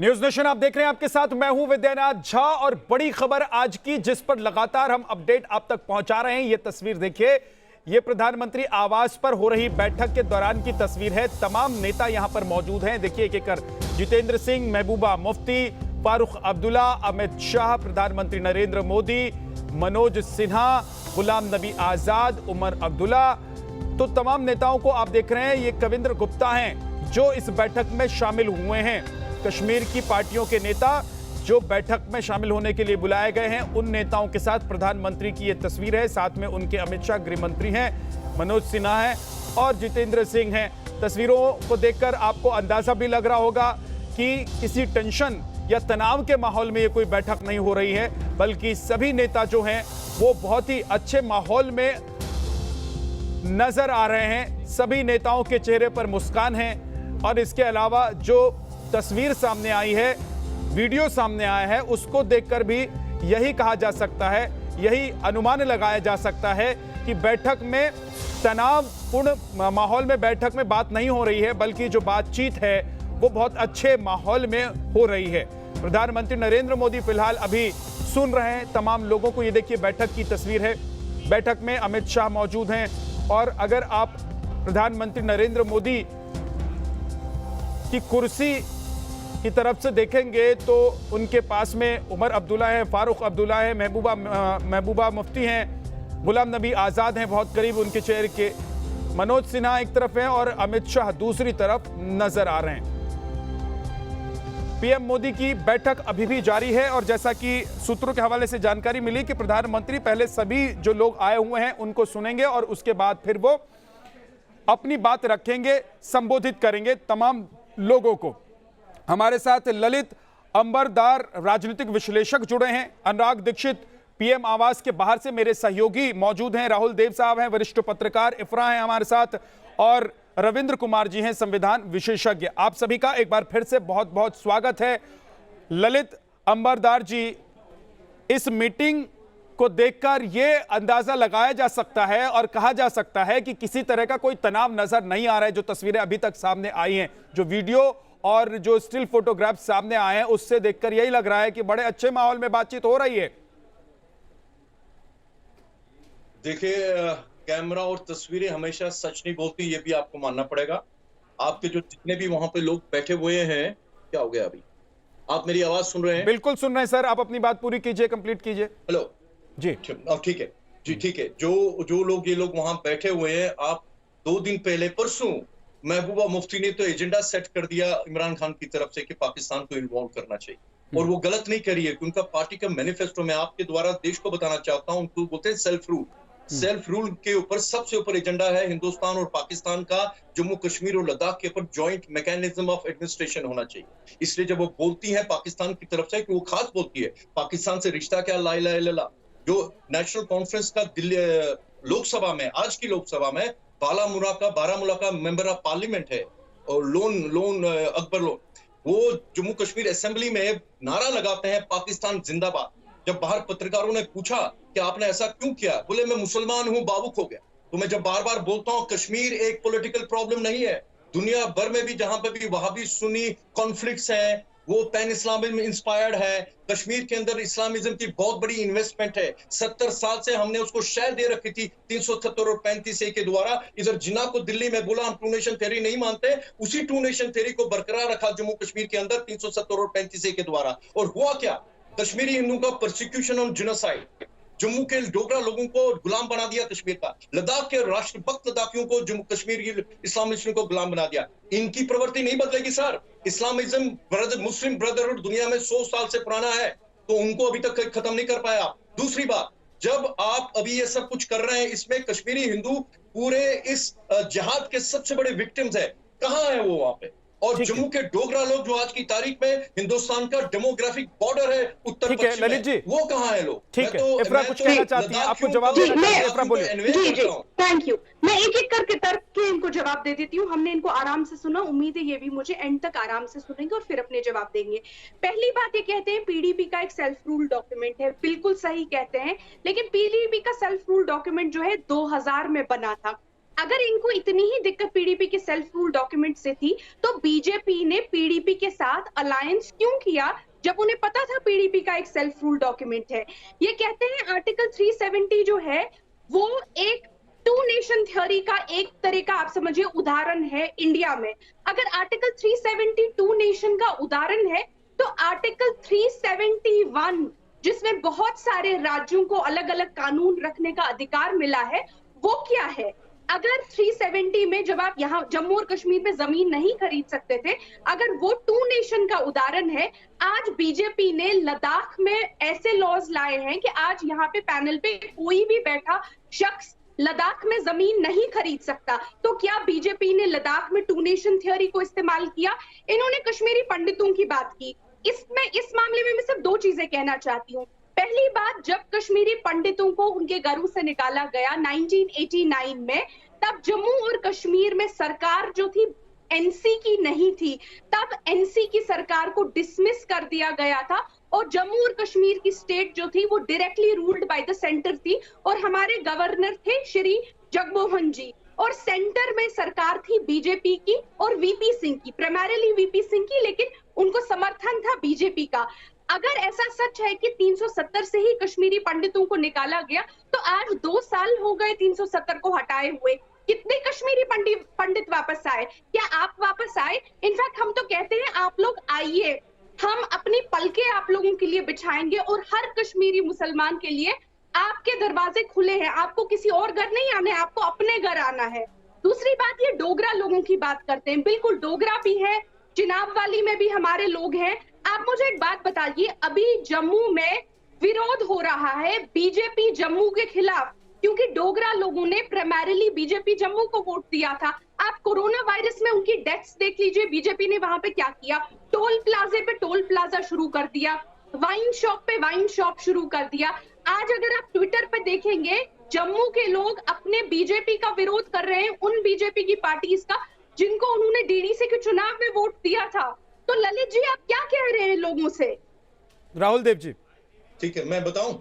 News nation आप देख रहे हैं, आपके साथ मैं हूं विद्यानाथ झा और बड़ी खबर आज की जिस पर लगातार हम अपडेट आप तक पहुंचा रहे हैं। ये तस्वीर देखिए, ये प्रधानमंत्री आवास पर हो रही बैठक के दौरान की तस्वीर है। तमाम नेता यहां पर मौजूद हैं। देखिए एक एक कर जितेंद्र सिंह, महबूबा मुफ्ती, फारूक अब्दुल्ला, अमित शाह, प्रधानमंत्री नरेंद्र मोदी, मनोज सिन्हा, गुलाम नबी आजाद, उमर अब्दुल्ला। तो तमाम नेताओं को आप देख रहे हैं। ये कविंद्र गुप्ता हैं जो इस बैठक में शामिल हुए हैं। कश्मीर की पार्टियों के नेता जो बैठक में शामिल होने के लिए बुलाए गए हैं, उन नेताओं के साथ प्रधानमंत्री की यह तस्वीर है। साथ में उनके अमित शाह गृह मंत्री हैं, मनोज सिन्हा हैं और जितेंद्र सिंह हैं। तस्वीरों को देखकर आपको अंदाजा भी लग रहा होगा कि किसी टेंशन या तनाव के माहौल में ये कोई बैठक नहीं हो रही है, बल्कि सभी नेता जो हैं वो बहुत ही अच्छे माहौल में नजर आ रहे हैं। सभी नेताओं के चेहरे पर मुस्कान है। और इसके अलावा जो तस्वीर सामने आई है, वीडियो सामने आया है, उसको देखकर भी यही कहा जा सकता है, यही अनुमान लगाया जा सकता है कि बैठक में तनावपूर्ण माहौल में बैठक में बात नहीं हो रही है, बल्कि जो बातचीत है वो बहुत अच्छे माहौल में हो रही है। प्रधानमंत्री नरेंद्र मोदी फिलहाल अभी सुन रहे हैं तमाम लोगों को। ये देखिए बैठक की तस्वीर है। बैठक में अमित शाह मौजूद हैं और अगर आप प्रधानमंत्री नरेंद्र मोदी की कुर्सी की तरफ से देखेंगे तो उनके पास में उमर अब्दुल्ला है, फारूक अब्दुल्ला है, महबूबा मुफ्ती हैं, गुलाम नबी आजाद हैं बहुत करीब उनके चेहरे के, मनोज सिन्हा एक तरफ हैं और अमित शाह दूसरी तरफ नजर आ रहे हैं। पीएम मोदी की बैठक अभी भी जारी है और जैसा कि सूत्रों के हवाले से जानकारी मिली कि प्रधानमंत्री पहले सभी जो लोग आए हुए हैं उनको सुनेंगे और उसके बाद फिर वो अपनी बात रखेंगे, संबोधित करेंगे तमाम लोगों को। हमारे साथ ललित अंबरदार राजनीतिक विश्लेषक जुड़े हैं, अनुराग दीक्षित पीएम आवास के बाहर से मेरे सहयोगी मौजूद हैं, राहुल देव साहब हैं वरिष्ठ पत्रकार, इफ्रा हैं हमारे साथ और रविंद्र कुमार जी हैं संविधान विशेषज्ञ। आप सभी का एक बार फिर से बहुत बहुत स्वागत है। ललित अंबरदार जी, इस मीटिंग को देखकर यह अंदाजा लगाया जा सकता है और कहा जा सकता है कि किसी तरह का कोई तनाव नजर नहीं आ रहा है। जो तस्वीरें अभी तक सामने आई हैं, जो वीडियो और जो स्टिल फोटोग्राफ सामने आए हैं, उससे देखकर यही लग रहा है कि बड़े अच्छे माहौल में बातचीत हो रही है। देखिए, कैमरा और तस्वीरें हमेशा सच नहीं बोलती, ये भी आपको मानना पड़ेगा। आपके जो जितने भी वहां पे लोग बैठे हुए हैं, क्या हो गया अभी? आप मेरी आवाज सुन रहे हैं? बिल्कुल सुन रहे हैं सर, आप अपनी बात पूरी कीजिए, कंप्लीट कीजिए। हेलो जी ठीक है जी, ठीक है। जो लोग ये लोग वहां बैठे हुए हैं, आप 2 दिन पहले परसों महबूबा मुफ्ती ने तो एजेंडा सेट कर दिया इमरान खान की तरफ से कि पाकिस्तान को इन्वॉल्व करना चाहिए और वो गलत नहीं करी है कि उनका पार्टी का मैनिफेस्टो मैं आपके द्वारा देश को बताना चाहता हूं, उनको बोलते हैं सेल्फ रूल के ऊपर सबसे ऊपर एजेंडा है हिंदुस्तान और पाकिस्तान का जम्मू कश्मीर और लद्दाख के ऊपर जॉइंट मैकेनिज्म ऑफ एडमिनिस्ट्रेशन होना चाहिए। इसलिए जब वो बोलती है पाकिस्तान की तरफ से, कि वो खास बोलती है पाकिस्तान से रिश्ता क्या, ला इलाहा इल्लल्लाह। जो नेशनल कॉन्फ्रेंस का दिल्ली लोकसभा में, आज की लोकसभा में बारामूला का मेंबर ऑफ पार्लियामेंट है और लोन अकबर लोन, वो जम्मू कश्मीर असेंबली में नारा लगाते हैं पाकिस्तान जिंदाबाद। जब बाहर पत्रकारों ने पूछा कि आपने ऐसा क्यों किया, बोले मैं मुसलमान हूं, बावुक हो गया। तो मैं जब बार बार बोलता हूं, कश्मीर एक पॉलिटिकल प्रॉब्लम नहीं है। दुनिया भर में भी जहां पे भी वहां भी सुन्नी कॉन्फ्लिक्ट्स हैं, वो पैन इस्लामिज्म इंस्पायर्ड है। कश्मीर के अंदर इस्लामिज्म की बहुत बड़ी इन्वेस्टमेंट है। 70 साल से हमने उसको शह दे रखी थी 370 और 35A के द्वारा। इधर जिन्ना को दिल्ली में बोला हम टू नेशन थ्योरी नहीं मानते, उसी टू नेशन थ्योरी को बरकरार रखा जम्मू कश्मीर के अंदर 370 और 35A के द्वारा। और हुआ क्या? कश्मीरी हिंदुओं का परसिक्यूशन और जिनोसाइड, जम्मू के डोगरा लोगों को गुलाम बना दिया कश्मीर का, लद्दाख के राष्ट्रभक्त लद्दाखियों को जम्मू कश्मीर की इस्लामिस्टों को गुलाम बना दिया। इनकी प्रवृत्ति नहीं बदलेगी सर। इस्लामिज्म मुस्लिम ब्रदरहुड दुनिया में 100 साल से पुराना है, तो उनको अभी तक खत्म नहीं कर पाया। दूसरी बात, जब आप अभी ये सब कुछ कर रहे हैं, इसमें कश्मीरी हिंदू पूरे इस जिहाद के सबसे बड़े विक्टिम्स है। कहां है वो वहां पे? और जम्मू के डोगरा लोग जो आज की तारीख में हिंदुस्तान का डेमोग्राफिक बॉर्डर है उत्तर पश्चिम ललित जी, वो कहां है लोग? ठीक है, इफ्रा कुछ कहना चाहती है, आपको जवाब देना चाहती है, इफ्रा बोलिए। जी थैंक यू। मैं एक एक करके तर्क के इनको जवाब दे देती हूँ। हमने इनको आराम से सुना, उम्मीद है ये भी मुझे एंड तक आराम से सुनेंगे और फिर अपने जवाब देंगे। पहली बात, ये कहते हैं पीडीपी का एक सेल्फ रूल डॉक्यूमेंट है, बिल्कुल सही कहते हैं, लेकिन पीडीपी का सेल्फ रूल डॉक्यूमेंट जो है 2000 में बना था। अगर इनको इतनी ही दिक्कत पीडीपी के सेल्फ रूल डॉक्यूमेंट से थी, तो बीजेपी ने पीडीपी के साथ अलायंस क्यों किया जब उन्हें पता था पीडीपी का एक सेल्फ रूल डॉक्यूमेंट है? ये कहते हैं आर्टिकल 370 जो है वो एक टू नेशन थ्योरी का एक तरह का आप समझिए उदाहरण है इंडिया में। अगर आर्टिकल 370 टू नेशन का उदाहरण है, तो आर्टिकल 371 जिसमें बहुत सारे राज्यों को अलग अलग कानून रखने का अधिकार मिला है, वो क्या है? अगर 370 में जब आप यहाँ जम्मू और कश्मीर में जमीन नहीं खरीद सकते थे, अगर वो टू नेशन का उदाहरण है, आज बीजेपी ने लद्दाख में ऐसे लॉज लाए हैं कि आज यहाँ पे पैनल पे कोई भी बैठा शख्स लद्दाख में जमीन नहीं खरीद सकता। तो क्या बीजेपी ने लद्दाख में टू नेशन थ्योरी को इस्तेमाल किया? इन्होंने कश्मीरी पंडितों की बात की। इस मामले में मैं सिर्फ दो चीजें कहना चाहती हूँ। पहली बात, जब कश्मीरी पंडितों को उनके घरों से निकाला गया 1989 में, तब जम्मू और कश्मीर में सरकार जो थी एनसी की नहीं थी, तब एनसी की सरकार को डिसमिस कर दिया गया था और जम्मू और कश्मीर की स्टेट जो थी वो directly ruled by the centre थी और हमारे गवर्नर थे श्री जगमोहन जी, और सेंटर में सरकार थी बीजेपी की और वीपी सिंह की, प्राइमरीली वीपी सिंह की, लेकिन उनको समर्थन था बीजेपी का। अगर ऐसा सच है कि 370 से ही कश्मीरी पंडितों को निकाला गया, तो आज 2 साल हो गए 370 को हटाए हुए। कितने कश्मीरी पंडित वापस आए? क्या आप वापस आए? इनफैक्ट हम तो कहते हैं आप लोग आइए, हम अपनी पलके आप लोगों के लिए बिछाएंगे और हर कश्मीरी मुसलमान के लिए आपके दरवाजे खुले हैं। आपको किसी और घर नहीं आना है, आपको अपने घर आना है। दूसरी बात, ये डोगरा लोगों की बात करते हैं, बिल्कुल डोगरा भी है, चिनाब वाली में भी हमारे लोग हैं। आप मुझे एक बात बताइए, अभी जम्मू में विरोध हो रहा है बीजेपी जम्मू के खिलाफ, क्योंकि डोगरा लोगों ने प्राइमरीली बीजेपी जम्मू को वोट दिया था। आप कोरोना वायरस में उनकी डेथ्स देख लीजिए, बीजेपी ने वहां पे क्या किया, टोल प्लाजे पे टोल प्लाजा शुरू कर दिया, वाइन शॉप पे वाइन शॉप शुरू कर दिया। आज अगर आप ट्विटर पे देखेंगे, जम्मू के लोग अपने बीजेपी का विरोध कर रहे हैं, उन बीजेपी की पार्टीज का जिनको उन्होंने डीडीसी के चुनाव में वोट दिया था। तो ललित जी, आप क्या कह रहे हैं लोगों से? राहुल देव जी, ठीक है, मैं बताऊं,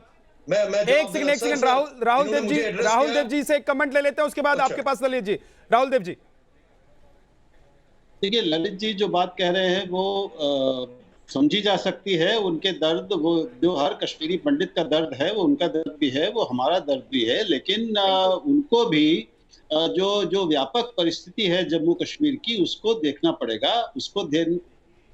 मैं एक सेकंड राहुल देव जी से एक कमेंट ले लेते हैं, उसके बाद आपके पास ललित जी। राहुल देव जी, देखिए ललित जी जो बात कह रहे हैं वो समझी जा सकती है, उनके दर्द, वो जो हर कश्मीरी पंडित का दर्द है वो उनका दर्द भी है, वो हमारा दर्द भी है, लेकिन उनको भी जो व्यापक परिस्थिति है जम्मू कश्मीर की उसको देखना पड़ेगा, उसको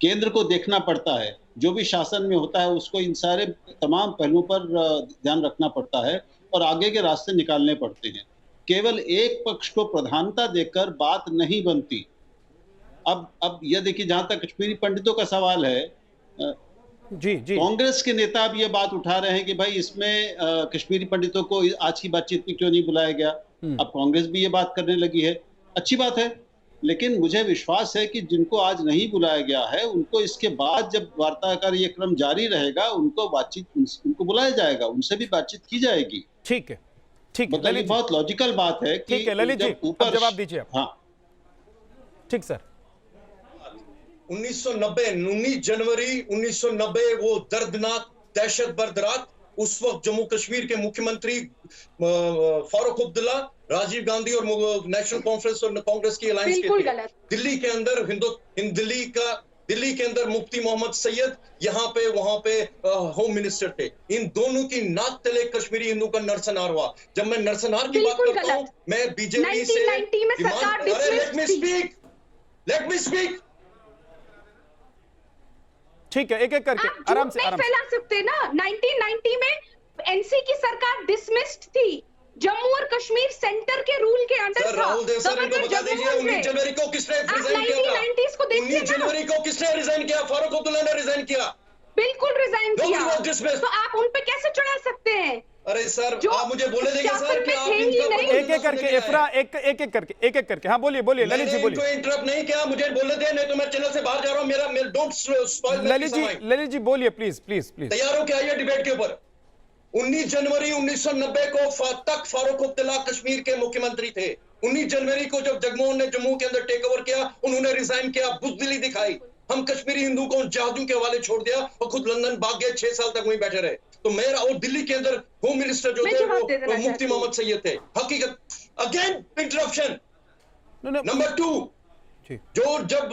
केंद्र को देखना पड़ता है, जो भी शासन में होता है उसको इन सारे तमाम पहलुओं पर ध्यान रखना पड़ता है और आगे के रास्ते निकालने पड़ते हैं। केवल एक पक्ष को प्रधानता देकर बात नहीं बनती। अब यह देखिए, जहां तक कश्मीरी पंडितों का सवाल है, जी जी, कांग्रेस के नेता अब ये बात उठा रहे हैं कि भाई इसमें कश्मीरी पंडितों को आज की बातचीत में क्यों नहीं बुलाया गया। अब कांग्रेस भी ये बात करने लगी है, अच्छी बात है, लेकिन मुझे विश्वास है कि जिनको आज नहीं बुलाया गया है उनको इसके बाद जब वार्ता का ये क्रम जारी रहेगा उनको बुलाया जाएगा, उनसे भी बातचीत की जाएगी। ठीक है, ठीक है, मतलब बहुत लॉजिकल बात है कि ठीक है ललित जी, ऊपर जवाब दीजिए आप। हाँ ठीक सर। 19 जनवरी 1990, वो दर्दनाक दहशतगर्द रात, उस वक्त जम्मू कश्मीर के मुख्यमंत्री फारूक अब्दुल्ला, राजीव गांधी और नेशनल कॉन्फ्रेंस और कांग्रेस की अलायंस के थे। दिल्ली के अंदर दिल्ली के अंदर मुफ्ती मोहम्मद सैयद, यहाँ पे वहां पे होम मिनिस्टर थे। इन दोनों की नाक तले कश्मीरी हिंदू का नरसंहार हुआ। जब मैं नरसंहार की बात करता हूँ, मैं बीजेपी से लेट मी स्पीक। ठीक है, एक एक करके आराम से फैला सकते ना। 1990 में एनसी की सरकार डिसमिस्ड थी, जम्मू और कश्मीर सेंटर के रूल के अंडर था। राहुल देव सर, इनको बता दीजिए 19 जनवरी को किसने रिजाइन किया था? 19 जनवरी को किसने रिजाइन किया? फारूक अब्दुल्ला ने रिजाइन किया। बिल्कुल रिजाइन किया। तो आप उन पे कैसे चढ़ा सकते हैं? अरे सर, आप मुझे बोले देंगे सर कि आप एक एक करके इफ्रा एक एक करके हाँ बोलिए ललित जी बोलिए। मैंने इंटरप्ट नहीं किया, मुझे बोले दे, नहीं तो मैं चैनल से बाहर जा रहा हूं। मेरा डोंट स्पॉइल ललित जी बोलिए प्लीज। तैयार हो क्या ये डिबेट के ऊपर? 19 जनवरी 1990 को तक फारूक अब्दुल्ला कश्मीर के मुख्यमंत्री थे। 19 जनवरी को जब जगमोहन ने जम्मू के अंदर टेक ओवर किया, उन्होंने रिजाइन किया, बुज़दिली दिखाई। हम कश्मीरी हिंदू को जादू के हवाले छोड़ दिया और खुद लंदन भाग गए, 6 साल तक वहीं बैठे रहे। तो मेरा और दिल्ली के अंदर होम मिनिस्टर जो थे वो मुफ्ती मोहम्मद सैयद थे। हकीकत अगेन इंटरप्शन। No. नंबर 2, जी। जो जब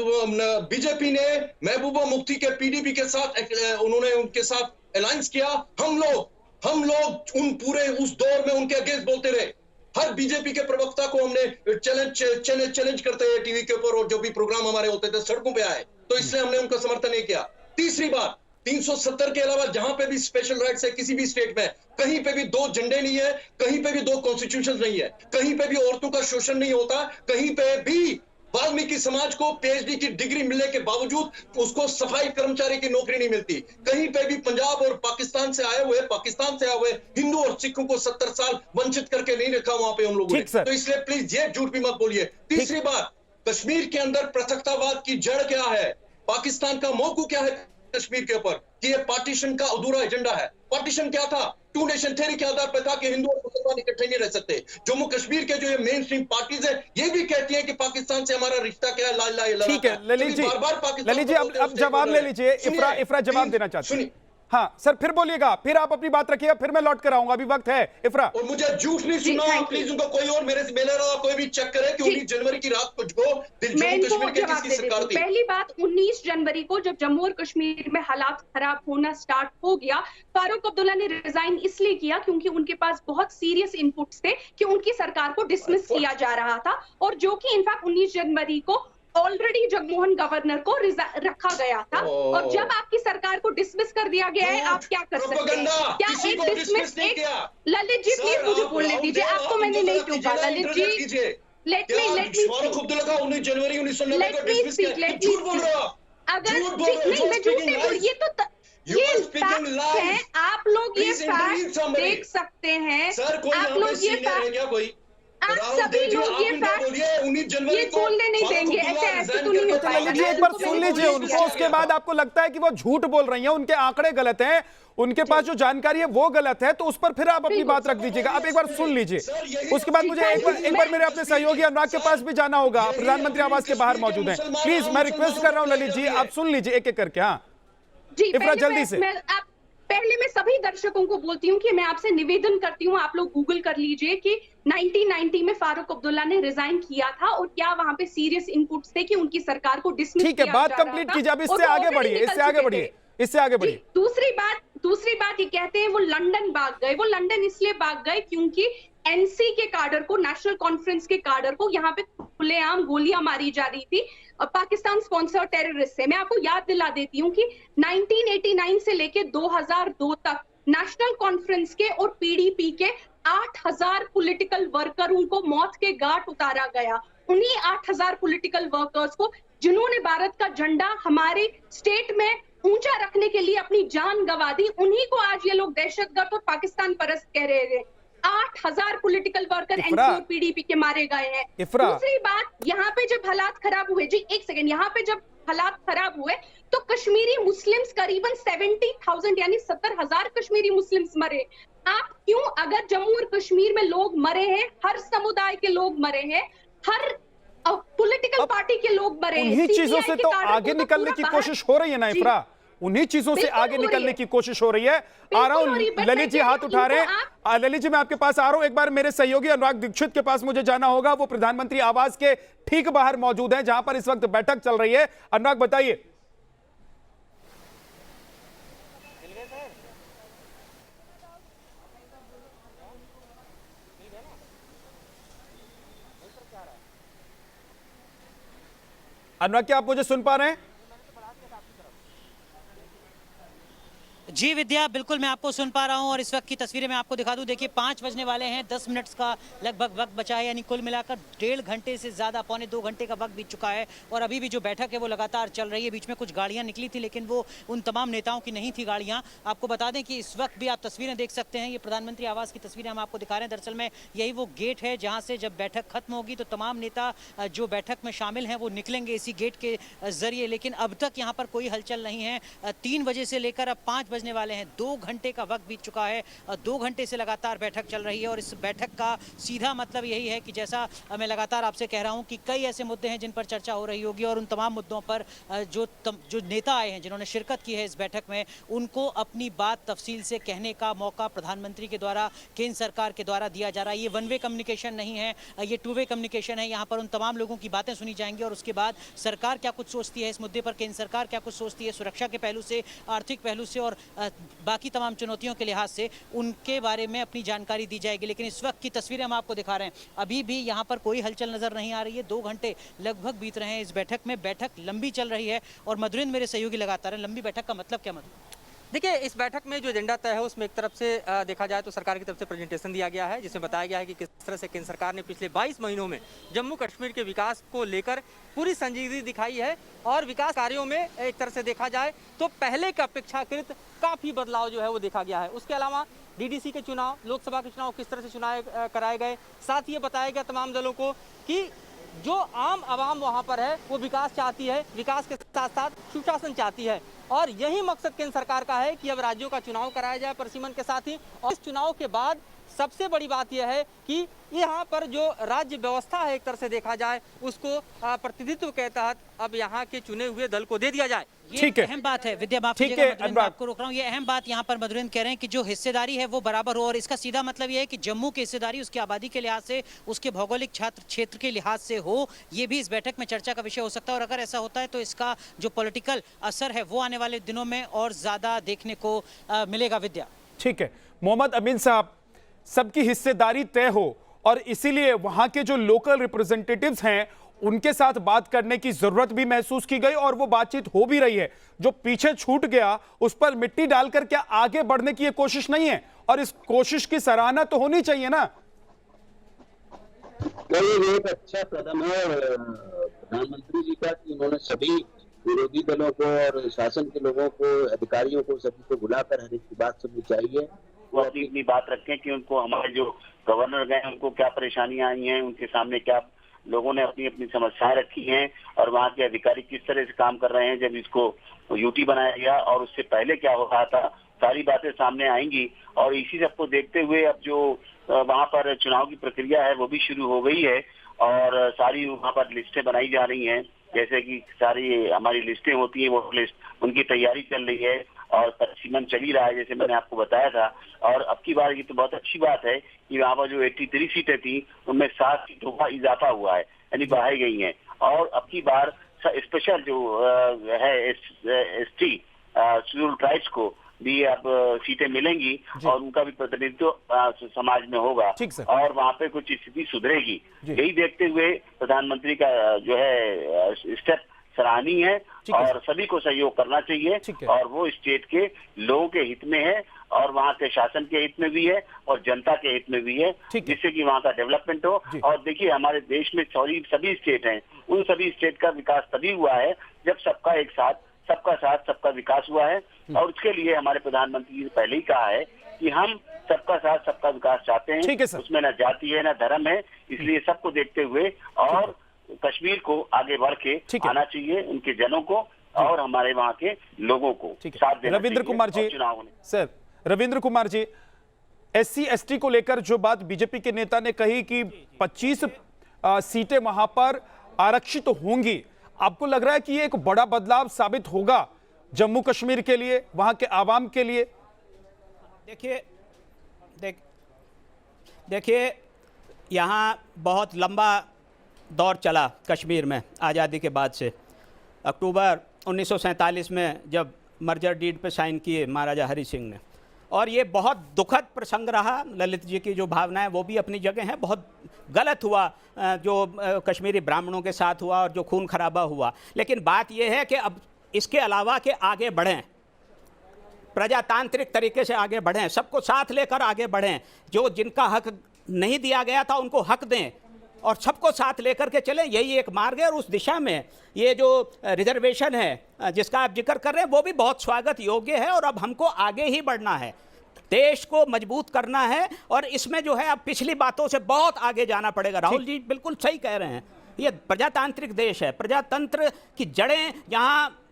बीजेपी ने महबूबा मुफ्ती के पीडीपी के साथ उन्होंने उनके साथ अलायंस किया, हम लोग उन पूरे उस दौर में उनके अगेंस्ट बोलते रहे। हर बीजेपी के प्रवक्ता को हमने चैलेंज करते हैं टीवी के ऊपर, और जो भी प्रोग्राम हमारे होते थे सड़कों पे आए, तो इसलिए हमने उनका समर्थन नहीं किया। तीसरी बात, 370 के अलावा जहां पे भी स्पेशल राइट्स है किसी भी स्टेट में, कहीं पे भी 2 झंडे नहीं है, कहीं पे भी 2 कॉन्स्टिट्यूशन नहीं है, कहीं पे भी औरतों का शोषण नहीं होता, कहीं पे भी वाल्मीकि समाज को पीएचडी की डिग्री मिलने के बावजूद उसको सफाई कर्मचारी की नौकरी नहीं मिलती, कहीं पे भी पंजाब और पाकिस्तान से आए हुए हिंदू और सिखों को 70 साल वंचित करके नहीं रखा वहां पे उन लोगों ने। तो इसलिए प्लीज ये झूठ भी मत बोलिए। तीसरी बात, कश्मीर के अंदर पृथकतावाद की जड़ क्या है, पाकिस्तान का मौकू क्या है कश्मीर के ऊपर, कि ये पार्टीशन का अधूरा एजेंडा है। पार्टीशन क्या था? 2 नेशन थ्योरी के आधार पर था कि हिंदू और मुसलमान इकट्ठे नहीं रह सकते। जम्मू कश्मीर के जो ये मेन स्ट्रीम पार्टीज है ये भी कहती है कि पाकिस्तान से हमारा रिश्ता क्या है, ला ला ला। ठीक है ललित जी, ललित जी अब जवाब ले लीजिए। इफ्रा जवाब देना चाहती है। हाँ सर, फिर बोलिएगा, फिर आप अपनी बात रखिएगा, फिर मैं लौट कर आऊंगा, अभी वक्त है। इफ्रा, और मुझे झूठ नहीं सुना प्लीज, उनको कोई और मेरे कोई भी चेक करे कि 19 जनवरी की रात को जम्मू कश्मीर के किसकी सरकार थी। पहली बात, 19 जनवरी को जब जम्मू और कश्मीर में हालात खराब होना स्टार्ट हो गया, फारूक अब्दुल्ला ने रिजाइन इसलिए किया क्योंकि उनके पास बहुत सीरियस इनपुट्स थे कि उनकी सरकार को डिसमिस किया जा रहा था, और जो कि इनफैक्ट 19 जनवरी को ऑलरेडी जगमोहन गवर्नर को रखा गया था। और जब आपकी सरकार को डिसमिस कर दिया गया है, आप क्या कर सकते हैं? क्या एक डिसमिस ललित जी प्लीज मुझे बोलने दीजिए, आपको मैंने नहीं टोका। ललित जी लेट मी 19 जनवरी 1990 लेट मी स्पीक। अगर नहीं मैं झूठ नहीं बोल, ये फैक्ट है, आप लोग ये फैक्ट देख सकते हैं, आप लोग ये फैक्ट, आप सभी लोग ये फैक्ट ये बोलने नहीं देंगे, ऐसे तो नहीं होता है। एक बार सुन लीजिए उनको, उसके बाद आपको लगता है कि वो झूठ बोल रही हैं, उनके आंकड़े गलत हैं, उनके पास जो जानकारी है वो गलत है, तो उस पर फिर आप अपनी बात रख दीजिएगा। आप एक बार सुन लीजिए, उसके बाद मुझे एक बार मेरे अपने सहयोगी अनुराग के पास भी जाना होगा, प्रधानमंत्री आवास के बाहर मौजूद हैं। प्लीज मैं रिक्वेस्ट कर रहा हूं ललित जी, आप सुन लीजिए एक एक करके। हाँ इफ्रा जल्दी से। पहले मैं सभी दर्शकों को बोलती हूँ कि मैं आपसे निवेदन करती हूँ, आप लोग गूगल कर लीजिए कि 1990 में फारूक अब्दुल्ला ने रिजाइन किया था और क्या वहां पे सीरियस इनपुट्स थे कि उनकी सरकार को डिसमिस किया जा रहा था। ठीक है, बात कंप्लीट कीजिए, अब इससे आगे बढ़िए, इससे आगे बढ़िए। दूसरी बात ये कहते हैं वो लंदन भाग गए। वो लंदन इसलिए भाग गए क्योंकि एनसी के काडर को, नेशनल कॉन्फ्रेंस के काडर को यहाँ पे खुलेआम गोलियां मारी जा रही थी पाकिस्तान स्पॉन्सर टेररिस्ट से। मैं आपको याद दिला देती हूँ कि 1989 से लेके 2002 तक नेशनल कॉन्फ्रेंस के और पीडीपी के 8000 पॉलिटिकल वर्कर उनको मौत के घाट उतारा गया। उन्हीं 8000 पॉलिटिकल वर्कर्स को, जिन्होंने भारत का झंडा हमारे स्टेट में ऊंचा रखने के लिए अपनी जान गंवा दी, उन्हीं को आज ये लोग दहशतगर्द और पाकिस्तान परस्त कह रहे थे। 8000 पॉलिटिकल वर्कर एनसी पीडीपी के मारे गए हैं। दूसरी बात, यहाँ पे जब हालात खराब हुए, जी एक सेकंड, यहाँ पे जब हालात खराब हुए तो कश्मीरी मुस्लिम्स करीबन 70,000 यानी 70,000 कश्मीरी मुस्लिम्स मरे। आप क्यों, अगर जम्मू और कश्मीर में लोग मरे हैं, हर समुदाय के लोग मरे हैं, हर पॉलिटिकल पार्टी के लोग मरे हैं, उन्हीं चीजों से तो आगे निकलने की कोशिश हो रही है ना इफ्रा, उन्हीं चीजों से आगे निकलने की कोशिश हो रही है। आ रहा हूं, ललित जी हाथ उठा रहे हैं। ललित जी मैं आपके पास आ रहा हूं, एक बार मेरे सहयोगी अनुराग दीक्षित के पास मुझे जाना होगा, वो प्रधानमंत्री आवास के ठीक बाहर मौजूद हैं जहां पर इस वक्त बैठक चल रही है। अनुराग बताइए। अनुराग क्या आप मुझे सुन पा रहे हैं? जी विद्या, बिल्कुल मैं आपको सुन पा रहा हूं और इस वक्त की तस्वीरें मैं आपको दिखा दूं। देखिए 5 बजने वाले हैं, 10 मिनट का लगभग वक्त बचा है, यानी कुल मिलाकर 1.5 घंटे से ज़्यादा, पौने 2 घंटे का वक्त बीत चुका है और अभी भी जो बैठक है वो लगातार चल रही है। बीच में कुछ गाड़ियां निकली थी लेकिन वो उन तमाम नेताओं की नहीं थी गाड़ियां। आपको बता दें कि इस वक्त भी आप तस्वीरें देख सकते हैं, ये प्रधानमंत्री आवास की तस्वीरें हम आपको दिखा रहे हैं। दरअसल में यही वो गेट है जहाँ से जब बैठक खत्म होगी तो तमाम नेता जो बैठक में शामिल हैं वो निकलेंगे इसी गेट के जरिए, लेकिन अब तक यहाँ पर कोई हलचल नहीं है। 3 बजे से लेकर अब 5 बजने वाले हैं, 2 घंटे का वक्त बीत चुका है। 2 घंटे से लगातार बैठक चल रही है और इस बैठक का सीधा मतलब यही है कि जैसा मैं लगातार आपसे कह रहा हूं कि कई ऐसे मुद्दे हैं जिन पर चर्चा हो रही होगी और उन तमाम मुद्दों पर जो नेता आए हैं, जिन्होंने शिरकत की है इस बैठक में, उनको अपनी बात तफसील से कहने का मौका प्रधानमंत्री के द्वारा, केंद्र सरकार के द्वारा दिया जा रहा है। ये वन वे कम्युनिकेशन नहीं है, ये टू वे कम्युनिकेशन है। यहाँ पर उन तमाम लोगों की बातें सुनी जाएंगी और उसके बाद सरकार क्या कुछ सोचती है इस मुद्दे पर, केंद्र सरकार क्या कुछ सोचती है सुरक्षा के पहलू से, आर्थिक पहलू से और बाकी तमाम चुनौतियों के लिहाज से, उनके बारे में अपनी जानकारी दी जाएगी। लेकिन इस वक्त की तस्वीरें हम आपको दिखा रहे हैं, अभी भी यहाँ पर कोई हलचल नजर नहीं आ रही है। 2 घंटे लगभग बीत रहे हैं इस बैठक में, बैठक लंबी चल रही है और मधुरेंद्र मेरे सहयोगी लगातार हैं। लंबी बैठक का मतलब क्या मतलब? देखिए, इस बैठक में जो एजेंडा तय है उसमें एक तरफ से देखा जाए तो सरकार की तरफ से प्रेजेंटेशन दिया गया है, जिसमें बताया गया है कि किस तरह से केंद्र सरकार ने पिछले 22 महीनों में जम्मू कश्मीर के विकास को लेकर पूरी संजीदगी दिखाई है और विकास कार्यों में एक तरह से देखा जाए तो पहले के अपेक्षाकृत काफ़ी बदलाव जो है वो देखा गया है। उसके अलावा डीडीसी के चुनाव, लोकसभा के चुनाव किस तरह से चुनाव कराए गए, साथ ही ये बताया गया तमाम दलों को कि जो आम आवाम वहाँ पर है वो विकास चाहती है, विकास के साथ साथ सुशासन चाहती है और यही मकसद केंद्र सरकार का है कि अब राज्यों का चुनाव कराया जाए परिसीमन के साथ ही। और इस चुनाव के बाद सबसे बड़ी बात यह है कि यहाँ पर जो राज्य व्यवस्था है एक तरह से देखा जाए उसको प्रतिनिधित्व के तहत अब यहाँ के चुने हुए दल को दे दिया जाए। ये अहम बात है विद्या, माफ कीजिएगा मैं आपको रोक रहा हूँ। ये अहम बात यहाँ पर मधुरेंद्र कह रहे हैं कि जो हिस्सेदारी है वो बराबर हो और इसका सीधा मतलब ये है कि जम्मू की हिस्सेदारी उसकी आबादी के लिहाज से, उसके भौगोलिक क्षेत्र के लिहाज से हो, ये भी इस बैठक में चर्चा का विषय हो सकता है। और अगर ऐसा होता है तो इसका जो पॉलिटिकल असर है वो आने वाले दिनों में और ज्यादा देखने को मिलेगा। विद्या, ठीक है मोहम्मद अमीन साहब, सबकी हिस्सेदारी तय हो और इसीलिए वहां के जो लोकल रिप्रेजेंटेटिव्स हैं उनके साथ बात करने की जरूरत भी महसूस की गई और वो बातचीत हो भी रही है। जो पीछे छूट गया उस पर मिट्टी डालकर क्या आगे बढ़ने की ये कोशिश नहीं है? और इस कोशिश की सराहना तो होनी चाहिए ना। ये एक अच्छा कदम है प्रधानमंत्री जी का कि उन्होंने सभी विरोधी दलों को और शासन के लोगों को, अधिकारियों को, सभी को बुलाकर हर एक की बात सुननी चाहिए। वो अपनी अपनी बात रखें कि उनको, हमारे जो गवर्नर गए उनको क्या परेशानियां आई हैं, उनके सामने क्या लोगों ने अपनी अपनी समस्याएं रखी हैं और वहाँ के अधिकारी किस तरह से काम कर रहे हैं जब इसको यूटी बनाया गया और उससे पहले क्या हो रहा था, सारी बातें सामने आएंगी। और इसी सबको देखते हुए अब जो वहाँ पर चुनाव की प्रक्रिया है वो भी शुरू हो गई है और सारी वहाँ पर लिस्टें बनाई जा रही हैं, जैसे कि सारी हमारी लिस्टें होती है वो लिस्ट, उनकी तैयारी चल रही है और परिसीमन चल ही रहा है जैसे मैंने आपको बताया था। और अब की बार ये तो बहुत अच्छी बात है कि वहाँ पर जो 83 सीटें थी उनमें 7 सीटों का इजाफा हुआ है, यानी बढ़ाई गई हैं। और अब की बार स्पेशल जो है एसटी शेड्यूल ट्राइब्स को भी अब सीटें मिलेंगी और उनका भी प्रतिनिधित्व समाज में होगा और वहाँ पे कुछ स्थिति सुधरेगी। यही देखते हुए प्रधानमंत्री का जो है स्टेप सराहनीय है और सभी को सहयोग करना चाहिए और वो स्टेट के लोगों के हित में है और वहाँ के शासन के हित में भी है और जनता के हित में भी है, जिससे कि वहाँ का डेवलपमेंट हो। और देखिए, हमारे देश में सभी स्टेट हैं, उन सभी स्टेट का विकास तभी हुआ है जब सबका एक साथ, सबका साथ, सबका विकास हुआ है। और उसके लिए हमारे प्रधानमंत्री जी ने पहले ही कहा है कि हम सबका साथ, सबका विकास चाहते हैं, उसमें न जाति है न धर्म है। इसलिए सबको देखते हुए और कश्मीर को आगे बढ़ के आना चाहिए, उनके जनों को और हमारे वहाँ के लोगों को साथ देना। Ravindra Kumar ji, sir Ravindra Kumar ji, SC ST को लेकर जो बात बीजेपी के नेता ने कही कि 25 सीटें वहां पर आरक्षित होंगी, आपको लग रहा है कि ये एक बड़ा बदलाव साबित होगा जम्मू कश्मीर के लिए, वहां के आवाम के लिए? देखिए यहाँ बहुत लंबा दौर चला कश्मीर में आज़ादी के बाद से। अक्टूबर 1947 में जब मर्जर डीड पे साइन किए महाराजा हरि सिंह ने, और ये बहुत दुखद प्रसंग रहा। ललित जी की जो भावनाएं वो भी अपनी जगह हैं। बहुत गलत हुआ जो कश्मीरी ब्राह्मणों के साथ हुआ और जो खून खराबा हुआ। लेकिन बात यह है कि अब इसके अलावा के आगे बढ़ें, प्रजातांत्रिक तरीके से आगे बढ़ें, सबको साथ लेकर आगे बढ़ें, जो जिनका हक नहीं दिया गया था उनको हक दें और सबको साथ लेकर के चलें। यही एक मार्ग है और उस दिशा में ये जो रिजर्वेशन है जिसका आप जिक्र कर रहे हैं वो भी बहुत स्वागत योग्य है। और अब हमको आगे ही बढ़ना है, देश को मजबूत करना है और इसमें जो है अब पिछली बातों से बहुत आगे जाना पड़ेगा। राहुल जी बिल्कुल सही कह रहे हैं, ये प्रजातांत्रिक देश है, प्रजातंत्र की जड़ें यहाँ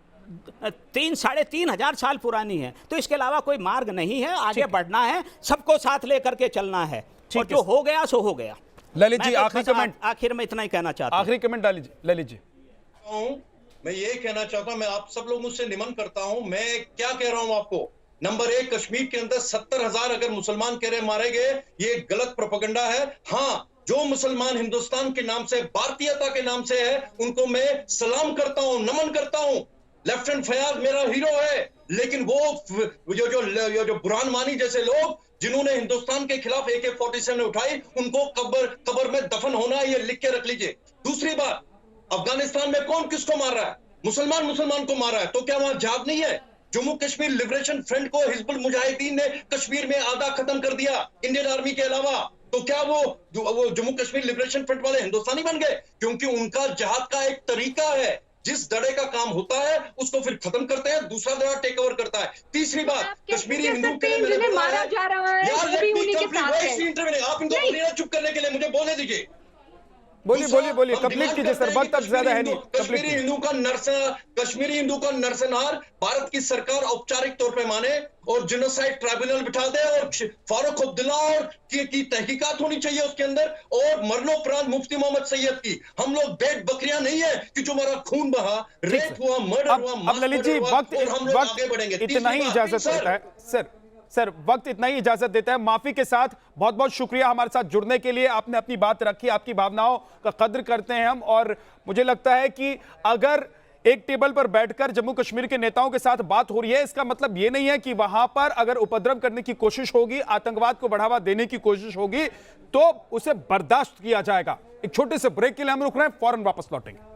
साढ़े तीन हजार साल पुरानी है। तो इसके अलावा कोई मार्ग नहीं है, आगे बढ़ना है, सबको साथ लेकर के चलना है, और जो हो गया सो हो गया। ललित जी मैं तो आखिरी बस कमेंट, आखिर में इतना ही कहना चाहता हूं। आखिरी कमेंट ललित जी। मैं ये कहना चाहता हूं, मैं आप सब लोगों से निमन करता हूं, मैं क्या कह रहा हूं आपको। नंबर एक, कश्मीर के अंदर 70,000 अगर मुसलमान कह रहे मारे गए, ये गलत प्रोपेगेंडा है। हाँ, जो मुसलमान हिंदुस्तान के नाम से, भारतीयता के नाम से है, उनको मैं सलाम करता हूं, नमन करता हूं। लेफ्टिनेंट फयाज मेरा हीरो है, लेकिन वो जो बुरहान वानी जैसे लोग जिन्होंने हिंदुस्तान के खिलाफ AK-47 उठाई, उनको कब्र में दफन होना है, ये लिख के रख लीजिए। दूसरी बात, अफगानिस्तान में कौन किसको मार रहा है? मुसलमान को मार रहा है, तो क्या वहां जिहाद नहीं है? जम्मू कश्मीर लिबरेशन फ्रंट को हिजबुल मुजाहिदीन ने कश्मीर में आधा खत्म कर दिया, इंडियन आर्मी के अलावा। तो क्या वो जम्मू कश्मीर लिबरेशन फ्रंट वाले हिंदुस्तानी बन गए? क्योंकि उनका जिहाद का एक तरीका है, जिस दड़े का काम होता है उसको फिर खत्म करते हैं, दूसरा दड़ा टेक ओवर करता है। तीसरी बात, कश्मीरी हिंदू के लिए मैंने मारा जा रहा है, यार, वो भी उन्हीं के साथ है। आप इनको बोलिए चुप करने के लिए, मुझे बोलने दीजिए। बोलिए कंप्लीट कीजिए सर, वक्त तक ज्यादा है नहीं। कश्मीरी हिंदू का नरसंहार भारत की सरकार औपचारिक तौर पे माने और जिनोसाइड ट्राइब्यूनल बिठा दे, और फारूक अब्दुल्ला और की तहकीकात होनी चाहिए उसके अंदर, और मरणोपरांत मुफ्ती मोहम्मद सैयद की। हम लोग बेट बकरियां नहीं है कि जो हमारा खून बहा, रेप हुआ, मर्डर हुआ। अब ललित जी वक्त इतना ही इजाजत देता है सर, वक्त इतना ही इजाजत देता है। माफी के साथ बहुत बहुत शुक्रिया हमारे साथ जुड़ने के लिए, आपने अपनी बात रखी, आपकी भावनाओं का कद्र करते हैं हम। और मुझे लगता है कि अगर एक टेबल पर बैठकर जम्मू कश्मीर के नेताओं के साथ बात हो रही है, इसका मतलब यह नहीं है कि वहां पर अगर उपद्रव करने की कोशिश होगी, आतंकवाद को बढ़ावा देने की कोशिश होगी, तो उसे बर्दाश्त किया जाएगा। एक छोटे से ब्रेक के लिए हम रुक रहे हैं, फौरन वापस लौटेंगे।